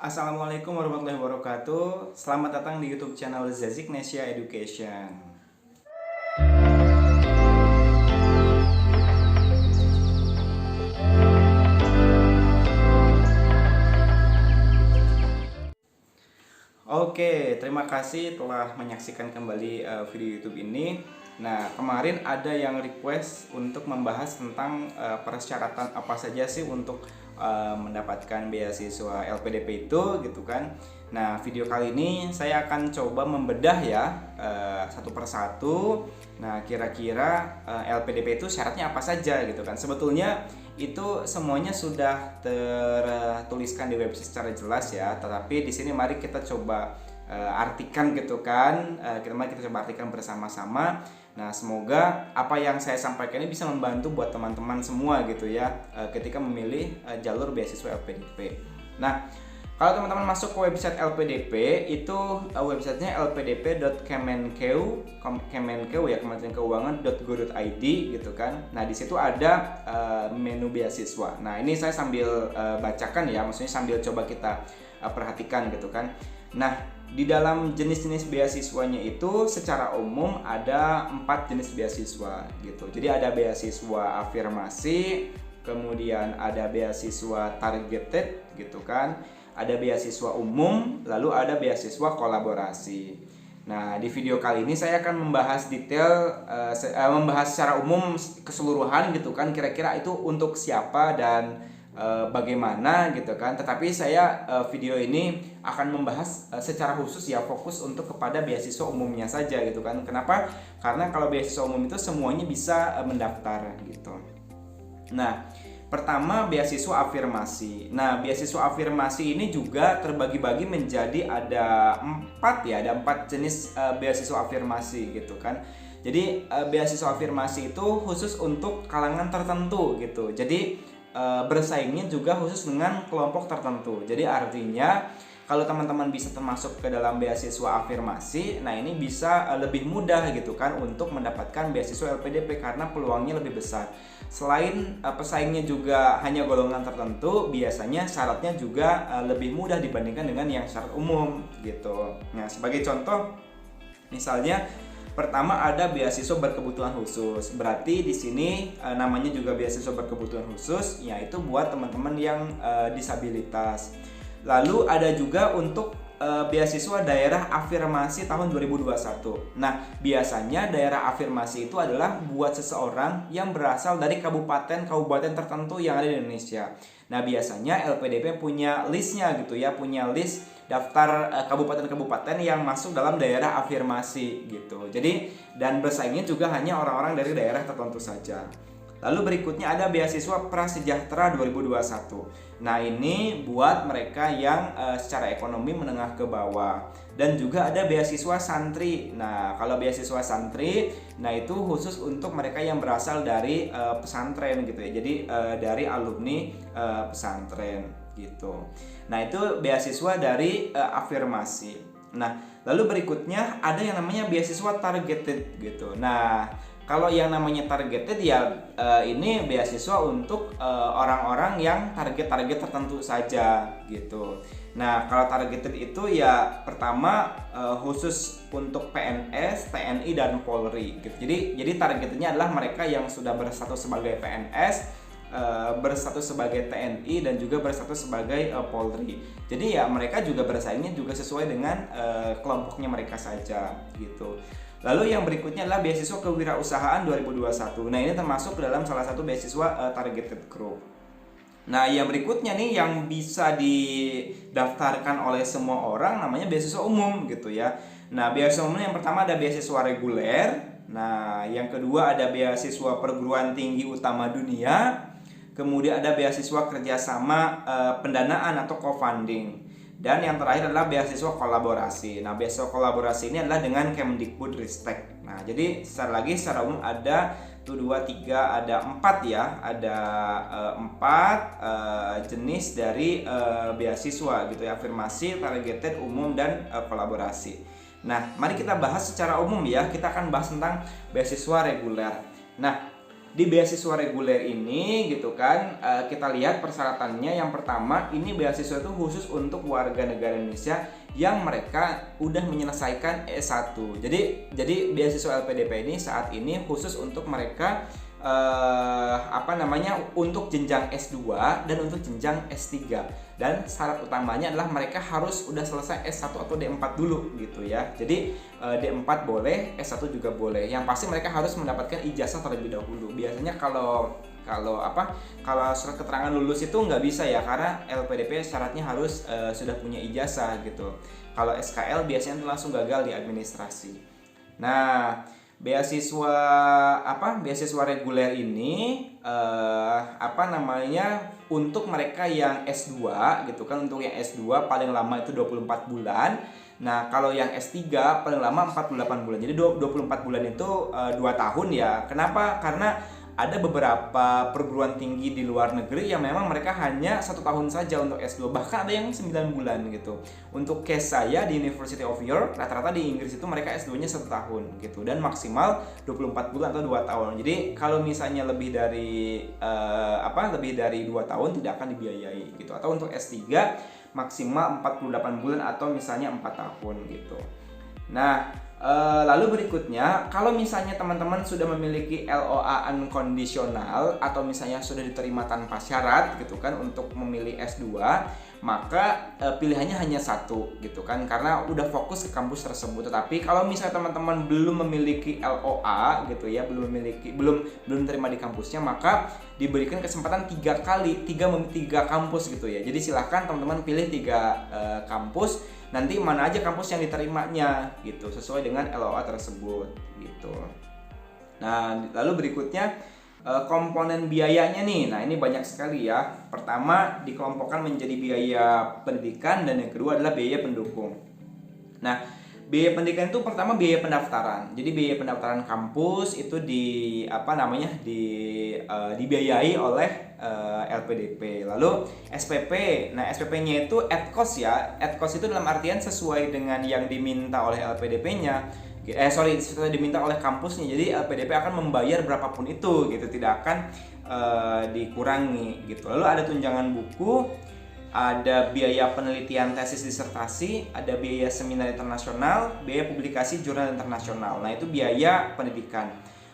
Assalamualaikum warahmatullahi wabarakatuh. Selamat datang di YouTube channel Zazik Nesya Education. Oke, terima kasih telah menyaksikan kembali video YouTube ini. Nah, kemarin ada yang request untuk membahas tentang persyaratan apa saja sih untuk mendapatkan beasiswa LPDP itu gitu kan. Nah, video kali ini saya akan coba membedah ya satu persatu. Nah, kira-kira LPDP itu syaratnya apa saja gitu kan. Sebetulnya itu semuanya sudah tertuliskan di website secara jelas ya, tetapi di sini mari kita coba artikan gitu kan. Mari kita coba artikan bersama-sama. Nah, semoga apa yang saya sampaikan ini bisa membantu buat teman-teman semua gitu ya ketika memilih jalur beasiswa LPDP. Nah, kalau teman-teman masuk ke website LPDP itu websitenya lpdp.kemenkeu ya, Kementerian Keuangan.go.id gitu kan. Nah, di situ ada menu beasiswa. Nah, ini saya sambil bacakan ya, maksudnya sambil coba kita perhatikan gitu kan. Nah, di dalam jenis-jenis beasiswanya itu secara umum ada 4 jenis beasiswa gitu. Jadi ada beasiswa afirmasi, kemudian ada beasiswa targeted gitu kan, ada beasiswa umum, lalu ada beasiswa kolaborasi. Nah, di video kali ini saya akan membahas detail, membahas secara umum keseluruhan gitu kan, kira-kira itu untuk siapa dan bagaimana gitu kan. Tetapi saya video ini akan membahas secara khusus ya, fokus untuk kepada beasiswa umumnya saja gitu kan. Kenapa? Karena kalau beasiswa umum itu semuanya bisa mendaftar gitu. Nah, pertama beasiswa afirmasi. Nah, beasiswa afirmasi ini juga terbagi-bagi menjadi ada 4 ya, ada 4 jenis beasiswa afirmasi gitu kan. Jadi beasiswa afirmasi itu khusus untuk kalangan tertentu gitu. Jadi bersaingnya juga khusus dengan kelompok tertentu. Jadi artinya kalau teman-teman bisa termasuk ke dalam beasiswa afirmasi, nah ini bisa lebih mudah gitu kan untuk mendapatkan beasiswa LPDP karena peluangnya lebih besar. Selain pesaingnya juga hanya golongan tertentu, biasanya syaratnya juga lebih mudah dibandingkan dengan yang syarat umum gitu. Nah, sebagai contoh misalnya pertama ada beasiswa berkebutuhan khusus. Berarti di sini namanya juga beasiswa berkebutuhan khusus, yaitu buat teman-teman yang disabilitas. Lalu ada juga untuk beasiswa daerah afirmasi tahun 2021. Nah, biasanya daerah afirmasi itu adalah buat seseorang yang berasal dari kabupaten tertentu yang ada di Indonesia. Nah, biasanya LPDP punya listnya gitu ya, punya list daftar kabupaten-kabupaten yang masuk dalam daerah afirmasi gitu. Jadi, dan bersaingnya juga hanya orang-orang dari daerah tertentu saja. Lalu berikutnya ada beasiswa Prasejahtera 2021. Nah, ini buat mereka yang secara ekonomi menengah ke bawah. Dan juga ada beasiswa santri. Nah, kalau beasiswa santri, nah itu khusus untuk mereka yang berasal dari pesantren gitu ya. Jadi dari alumni pesantren gitu. Nah, itu beasiswa dari afirmasi. Nah, lalu berikutnya ada yang namanya beasiswa targeted gitu. Nah, kalau yang namanya targeted ya ini beasiswa untuk orang-orang yang target-target tertentu saja gitu. Nah, kalau targeted itu ya pertama khusus untuk PNS, TNI dan Polri gitu. Jadi targetednya adalah mereka yang sudah berstatus sebagai PNS, berstatus sebagai TNI dan juga berstatus sebagai Polri. Jadi ya mereka juga bersaingnya juga sesuai dengan kelompoknya mereka saja gitu. Lalu yang berikutnya adalah beasiswa kewirausahaan 2021. Nah, ini termasuk dalam salah satu beasiswa targeted group. Nah, yang berikutnya nih yang bisa didaftarkan oleh semua orang namanya beasiswa umum gitu ya. Nah, beasiswa umum yang pertama ada beasiswa reguler. Nah, yang kedua ada beasiswa perguruan tinggi utama dunia. Kemudian ada beasiswa kerjasama pendanaan atau co-funding. Dan yang terakhir adalah beasiswa kolaborasi. Nah, beasiswa kolaborasi ini adalah dengan Kemdikbudristek. Nah, jadi secara umum ada 4 ya. Ada 4 jenis dari beasiswa gitu ya, afirmasi, targeted, umum, dan kolaborasi. Nah, mari kita bahas secara umum ya. Kita akan bahas tentang beasiswa reguler. Nah, di beasiswa reguler ini gitu kan, kita lihat persyaratannya. Yang pertama, ini beasiswa itu khusus untuk warga negara Indonesia yang mereka udah menyelesaikan S1. Jadi beasiswa LPDP ini saat ini khusus untuk mereka untuk jenjang S2 dan untuk jenjang S3, dan syarat utamanya adalah mereka harus udah selesai S1 atau D4 dulu gitu ya. Jadi D4 boleh, S1 juga boleh. Yang pasti mereka harus mendapatkan ijazah terlebih dahulu. Biasanya kalau surat keterangan lulus itu nggak bisa ya, karena LPDP syaratnya harus sudah punya ijazah gitu. Kalau SKL biasanya langsung gagal di administrasi. Nah, beasiswa reguler ini untuk mereka yang S2 gitu kan. Untuk yang S2 paling lama itu 24 bulan. Nah, kalau yang S3 paling lama 48 bulan. Jadi 24 bulan itu 2 tahun ya. Kenapa? Karena ada beberapa perguruan tinggi di luar negeri yang memang mereka hanya 1 tahun saja untuk S2, bahkan ada yang 9 bulan gitu. Untuk case saya di University of York, rata-rata di Inggris itu mereka S2-nya 1 tahun gitu, dan maksimal 24 bulan atau 2 tahun. Jadi kalau misalnya lebih dari 2 tahun tidak akan dibiayai gitu. Atau untuk S3 maksimal 48 bulan atau misalnya 4 tahun gitu. Nah, lalu berikutnya, kalau misalnya teman-teman sudah memiliki LOA unconditional atau misalnya sudah diterima tanpa syarat gitu kan untuk memilih S2, maka pilihannya hanya satu gitu kan, karena udah fokus ke kampus tersebut. Tetapi kalau misalnya teman-teman belum memiliki LOA gitu ya, belum terima di kampusnya, maka diberikan kesempatan 3 kampus gitu ya. Jadi silahkan teman-teman pilih 3 kampus, nanti mana aja kampus yang diterimanya gitu, sesuai dengan LOA tersebut gitu. Nah, lalu berikutnya komponen biayanya nih. Nah, ini banyak sekali ya. Pertama, dikelompokkan menjadi biaya pendidikan, dan yang kedua adalah biaya pendukung. Nah, biaya pendidikan itu pertama biaya pendaftaran. Jadi biaya pendaftaran kampus itu dibiayai oleh LPDP. Lalu SPP. Nah, SPP-nya itu at cost ya. At cost itu dalam artian sesuai dengan yang diminta oleh LPDP-nya. Sesuai diminta oleh kampusnya. Jadi LPDP akan membayar berapapun itu gitu, tidak akan dikurangi gitu. Lalu ada tunjangan buku, ada biaya penelitian tesis disertasi, ada biaya seminar internasional, biaya publikasi jurnal internasional. Nah, itu biaya pendidikan.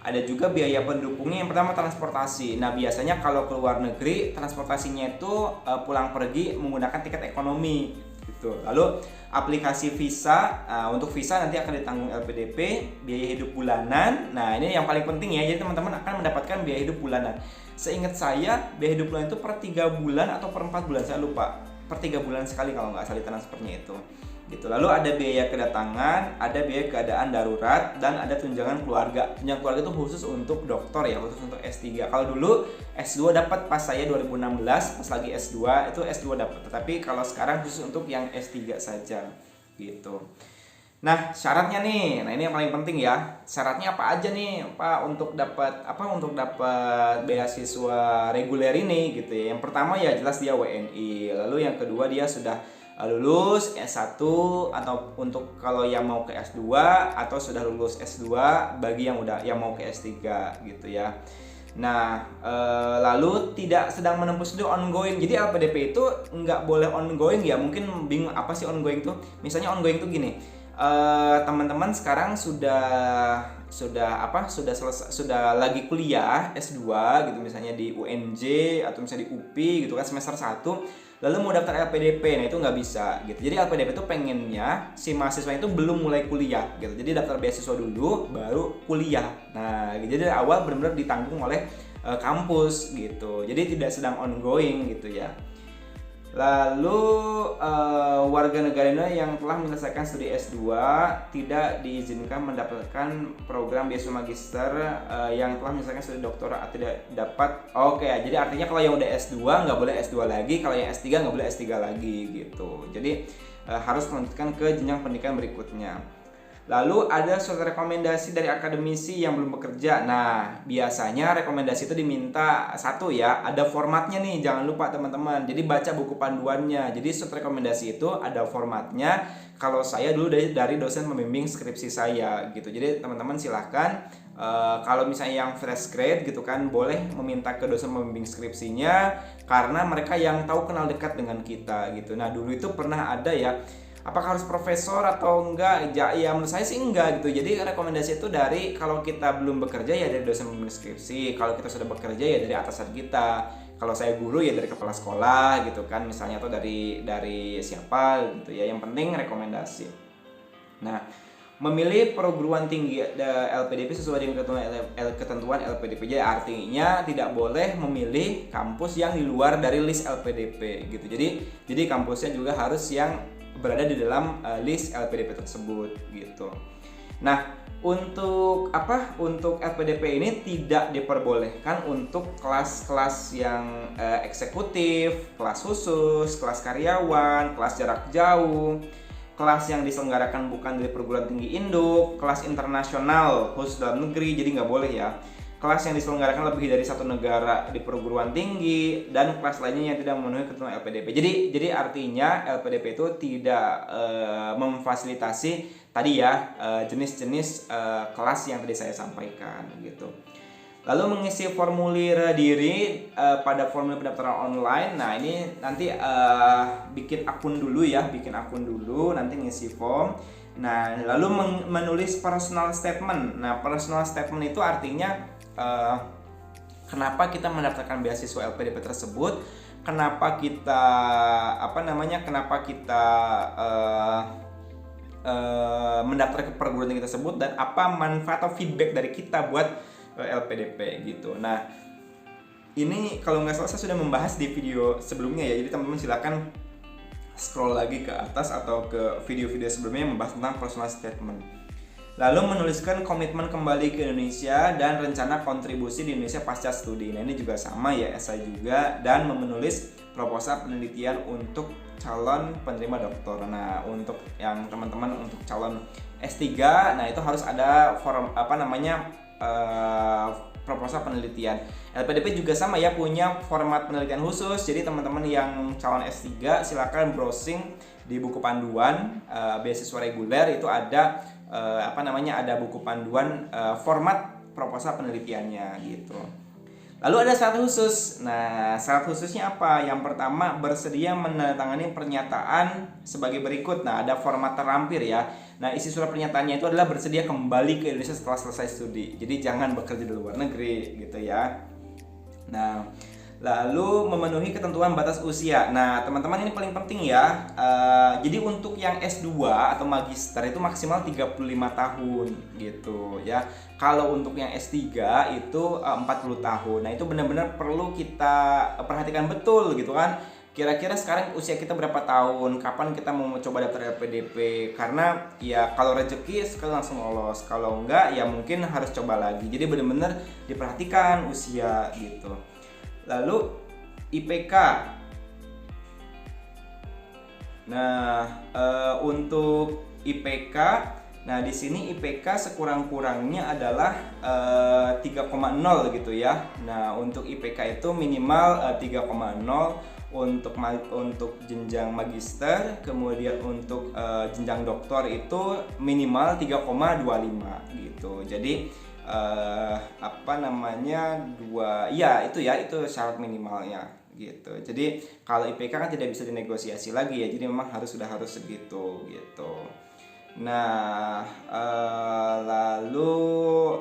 Ada juga biaya pendukungnya. Yang pertama transportasi. Nah, biasanya kalau ke luar negeri transportasinya itu pulang pergi menggunakan tiket ekonomi gitu. Lalu aplikasi visa. Untuk visa nanti akan ditanggung LPDP. Biaya hidup bulanan. Nah, ini yang paling penting ya. Jadi teman-teman akan mendapatkan biaya hidup bulanan. Seingat saya biaya hidup bulanan itu per 3 bulan atau per 4 bulan, saya lupa. Per 3 bulan sekali kalau nggak salah transfernya itu gitu. Lalu ada biaya kedatangan, ada biaya keadaan darurat, dan ada tunjangan keluarga. Tunjangan keluarga itu khusus untuk dokter ya, khusus untuk S3. Kalau dulu S2 dapat pas saya 2016, pas lagi S2 itu S2 dapat. Tetapi kalau sekarang khusus untuk yang S3 saja gitu. Nah, syaratnya nih. Nah, ini yang paling penting ya. Syaratnya apa aja nih, Pak, untuk dapat beasiswa reguler ini gitu ya. Yang pertama ya jelas dia WNI. Lalu yang kedua dia sudah lulus S1, atau untuk kalau yang mau ke S2, atau sudah lulus S2 bagi yang mau ke S3 gitu ya. Nah, lalu tidak sedang menempuh studi ongoing. Jadi LPDP itu nggak boleh ongoing ya. Mungkin bingung apa sih ongoing tuh? Misalnya ongoing tuh gini. Teman-teman sekarang sudah selesai, sudah lagi kuliah S2 gitu, misalnya di UNJ atau misalnya di UPI gitu kan, semester 1, lalu mau daftar LPDP. Nah, itu nggak bisa gitu. Jadi LPDP itu pengennya si mahasiswa itu belum mulai kuliah gitu, jadi daftar beasiswa dulu baru kuliah. Nah, gitu. Jadi dari awal benar-benar ditanggung oleh kampus gitu, jadi tidak sedang ongoing gitu ya. Lalu warga negara Indonesia yang telah menyelesaikan studi S2 tidak diizinkan mendapatkan program beasiswa magister. Yang telah menyelesaikan studi doktorat tidak dapat. Oke, jadi artinya kalau yang udah S2 nggak boleh S2 lagi, kalau yang S3 nggak boleh S3 lagi gitu. Jadi harus melanjutkan ke jenjang pendidikan berikutnya. Lalu ada suatu rekomendasi dari akademisi yang belum bekerja. Nah, biasanya rekomendasi itu diminta satu ya, ada formatnya nih, jangan lupa teman-teman. Jadi baca buku panduannya. Jadi suatu rekomendasi itu ada formatnya. Kalau saya dulu dari dosen pembimbing skripsi saya gitu. Jadi teman-teman silahkan Kalau misalnya yang fresh grade gitu kan, boleh meminta ke dosen pembimbing skripsinya karena mereka yang tahu kenal dekat dengan kita gitu. Nah dulu itu pernah ada ya, apakah harus profesor atau enggak? Ya menurut saya sih enggak gitu. Jadi rekomendasi itu dari kalau kita belum bekerja ya dari dosen pembimbing skripsi, kalau kita sudah bekerja ya dari atasan kita. Kalau saya guru ya dari kepala sekolah gitu kan misalnya, atau dari siapa gitu ya. Yang penting rekomendasi. Nah, memilih perguruan tinggi LPDP sesuai dengan ketentuan LPDP. Jadi artinya tidak boleh memilih kampus yang di luar dari list LPDP gitu. Jadi kampusnya juga harus yang berada di dalam list LPDP tersebut gitu. Nah, untuk LPDP ini tidak diperbolehkan untuk kelas-kelas yang eksekutif, kelas khusus, kelas karyawan, kelas jarak jauh, kelas yang diselenggarakan bukan dari perguruan tinggi induk, kelas internasional khusus dalam negeri, jadi nggak boleh ya. Kelas yang diselenggarakan lebih dari satu negara di perguruan tinggi, dan kelas lainnya yang tidak memenuhi ketentuan LPDP. Jadi artinya LPDP itu tidak memfasilitasi tadi ya jenis-jenis kelas yang tadi saya sampaikan gitu. Lalu mengisi formulir diri pada formulir pendaftaran online. Nah ini nanti bikin akun dulu, nanti ngisi form. Nah lalu menulis personal statement. Nah personal statement itu artinya kenapa kita mendaftarkan beasiswa LPDP tersebut, kenapa kita mendaftar ke perguruan tinggi tersebut, dan apa manfaat atau feedback dari kita buat LPDP gitu. Nah ini kalau nggak salah saya sudah membahas di video sebelumnya ya, jadi teman-teman silakan scroll lagi ke atas atau ke video-video sebelumnya yang membahas tentang personal statement. Lalu menuliskan komitmen kembali ke Indonesia dan rencana kontribusi di Indonesia pasca studi. Nah ini juga sama ya, esai juga, dan menulis proposal penelitian untuk calon penerima doktor. Nah untuk yang teman-teman untuk calon S3, nah itu harus ada proposal penelitian. LPDP juga sama ya, punya format penelitian khusus. Jadi teman-teman yang calon S3 silakan browsing di buku panduan beasiswa reguler, itu ada ada buku panduan format proposal penelitiannya gitu. Lalu ada syarat khusus. Nah, syarat khususnya apa? Yang pertama, bersedia menandatangani pernyataan sebagai berikut. Nah, ada format terlampir ya. Nah, isi surat pernyataannya itu adalah bersedia kembali ke Indonesia setelah selesai studi. Jadi jangan bekerja di luar negeri gitu ya. Nah, lalu memenuhi ketentuan batas usia. Nah, teman-teman ini paling penting ya. Jadi untuk yang S2 atau magister itu maksimal 35 tahun gitu ya. Kalau untuk yang S3 itu 40 tahun. Nah, itu benar-benar perlu kita perhatikan betul gitu kan. Kira-kira sekarang usia kita berapa tahun? Kapan kita mau coba daftar LPDP? Karena ya kalau rezeki sekali langsung lolos. Kalau enggak ya mungkin harus coba lagi. Jadi benar-benar diperhatikan usia gitu. Lalu IPK. Nah, untuk IPK, nah di sini IPK sekurang-kurangnya adalah 3,0 gitu ya. Nah, untuk IPK itu minimal 3,0 untuk jenjang magister, kemudian untuk jenjang doktor itu minimal 3,25 gitu. Jadi itu syarat minimalnya gitu. Jadi kalau IPK kan tidak bisa dinegosiasi lagi ya, jadi memang harus segitu gitu. Nah, lalu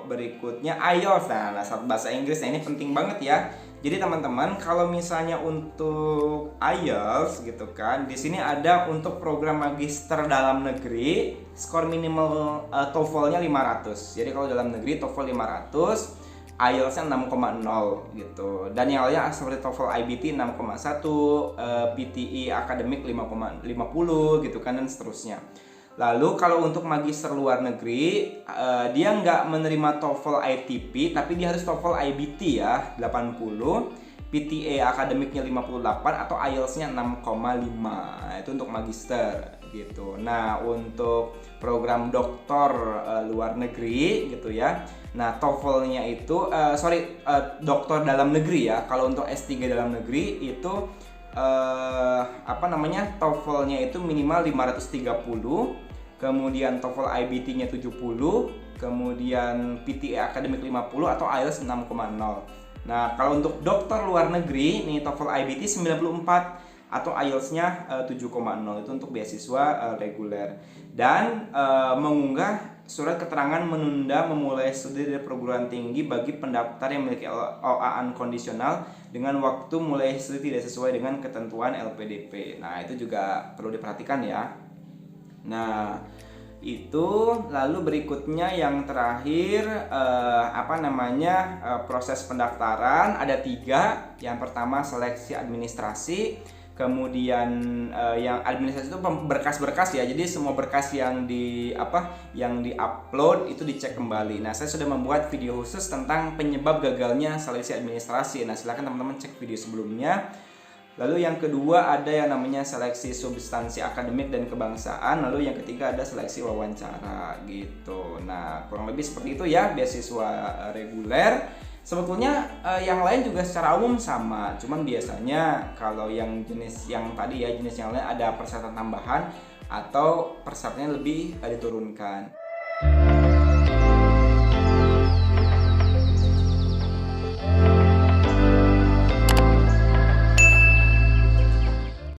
berikutnya IELTS. Nah, bahasa Inggris. Nah, ini penting banget ya. Jadi teman-teman, kalau misalnya untuk IELTS gitu kan, di sini ada untuk program magister dalam negeri, skor minimal TOEFL-nya 500. Jadi kalau dalam negeri TOEFL 500, IELTS-nya 6,0 gitu. Dan yang lainnya seperti TOEFL IBT 6,1, PTE akademik 5,50 gitu kan, dan seterusnya. Lalu kalau untuk magister luar negeri, dia nggak menerima TOEFL ITP, tapi dia harus TOEFL IBT ya, 80, PTA akademiknya 58, atau IELTS-nya 6,5. Itu untuk magister gitu. Nah, untuk program doktor luar negeri gitu ya. Nah, TOEFL-nya itu doktor dalam negeri ya. Kalau untuk S3 dalam negeri itu TOEFL-nya itu minimal 530, kemudian TOEFL IBT-nya 70, kemudian PTA Akademik 50 atau IELTS 6,0. Nah, kalau untuk dokter luar negeri nih TOEFL IBT 94 atau IELTS-nya 7,0 itu untuk beasiswa reguler. Dan mengunggah surat keterangan menunda memulai studi di perguruan tinggi bagi pendaftar yang memiliki OA kondisional dengan waktu mulai studi tidak sesuai dengan ketentuan LPDP. Nah, itu juga perlu diperhatikan ya. Nah, itu lalu berikutnya yang terakhir proses pendaftaran ada 3. Yang pertama seleksi administrasi, kemudian yang administrasi itu berkas-berkas ya, jadi semua berkas yang di-upload itu dicek kembali. Nah, saya sudah membuat video khusus tentang penyebab gagalnya seleksi administrasi. Nah, silahkan teman-teman cek video sebelumnya. Lalu yang kedua ada yang namanya seleksi substansi akademik dan kebangsaan. Lalu yang ketiga ada seleksi wawancara gitu. Nah, kurang lebih seperti itu ya beasiswa reguler. Sebetulnya yang lain juga secara umum sama. Cuman biasanya kalau yang jenis yang tadi ya, jenis yang lain ada persyaratan tambahan atau persyaratannya lebih diturunkan.